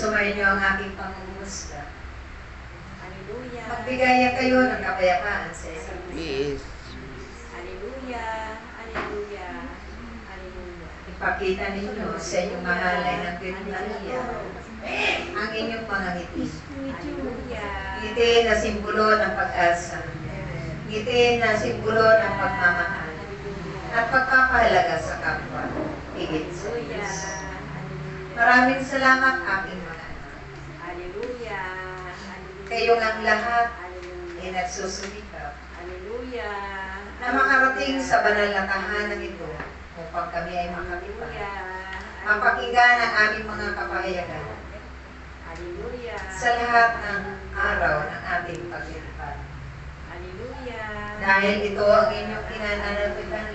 Sumainyo ang aking pangungusga. Hallelujah. Magbigaya kayo ng kapayapaan sa isa't isa. Yes. Hallelujah. Hallelujah. Hallelujah. Ipakita ninyo sa inyong mahalay ng Maria ang inyong pangangiti. Hallelujah. Ngiti na simbolo ng pag-asa. Ngiti na simbolo ng pagmamahal. At pagpapahalaga sa kapwa. Higit sa Hallelujah. Diyos. Hallelujah. Maraming salamat aking mga anak. Hallelujah. Hallelujah. Kayong ang lahat ay Hallelujah. nagsusumikap Hallelujah. na makarating sa banal na tahanan ito upang kami ay makatipag. Hallelujah. Mapakinggan ang aming mga kapahayagan Hallelujah. sa lahat ng araw ng ating paglilipad. Hallelujah. Dahil ito ang inyong kinananabitan